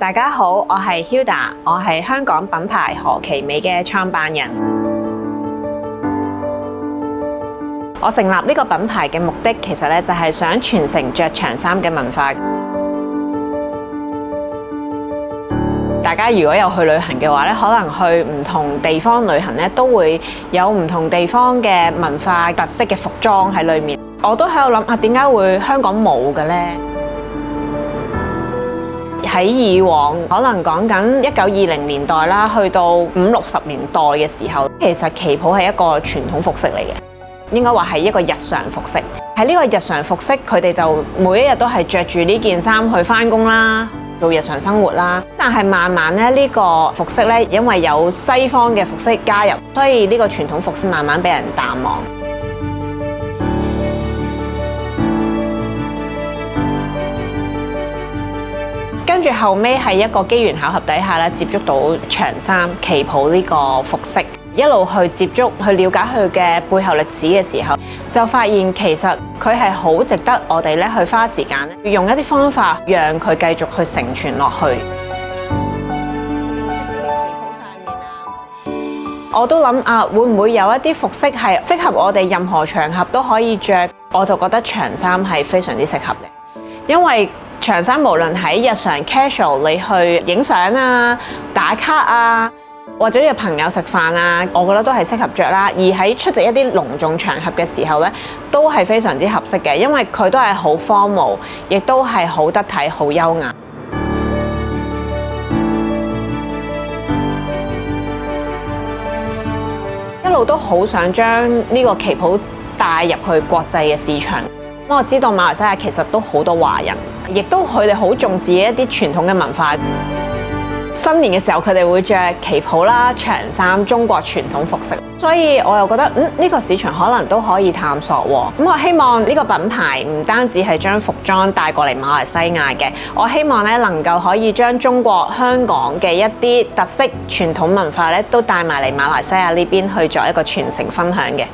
大家好，我係 Hilda， 我係香港品牌何其美嘅創辦人。我成立呢個品牌嘅目的，其實咧就係想傳承着長衫嘅文化。大家如果有去旅行嘅話咧，可能去唔同地方旅行咧，都會有唔同地方嘅文化特色嘅服裝喺裏面。我都喺度諗點解會香港冇嘅咧？喺以往可能講緊1920年代啦，去到50、60年代嘅時候，其實旗袍係一個傳統服飾嚟嘅，應該話係一個日常服飾。喺呢個日常服飾，佢哋就每一日都係着住呢件衫去返工啦，做日常生活啦。但係慢慢咧，呢個服飾咧，因為有西方嘅服飾加入，所以呢個傳統服飾慢慢俾人淡忘。跟住後尾係一個機緣巧合底下咧，接觸到長衫旗袍呢個服飾，一路去接觸去了解佢嘅背後歷史嘅時候，就發現其實佢係好值得我哋咧去花時間咧，用一啲方法讓佢繼續去承傳落去。我都諗會唔會有一啲服飾係適合我哋任何場合都可以着？我就覺得長衫係非常之適合嘅，因為長衫無論喺日常 casual 你去影相啊、打卡啊，或者約朋友食飯啊，我覺得都係適合着啦。而喺出席一啲隆重場合嘅時候咧，都係非常之合適嘅，因為佢都係好 formal，亦都係好得體、好優雅。一路都好想將呢個旗袍帶入去國際嘅市場。我知道馬來西亞其實都好多華人，亦都佢哋好重視一啲傳統嘅文化。新年嘅時候，佢哋會着旗袍啦、長衫、中國傳統服飾。所以我又覺得呢個市場可能都可以探索喎。咁我希望呢個品牌唔單止係將服裝帶過嚟馬來西亞嘅，我希望咧能夠可以將中國香港嘅一啲特色傳統文化咧都帶埋嚟馬來西亞呢邊去做一個傳承分享嘅。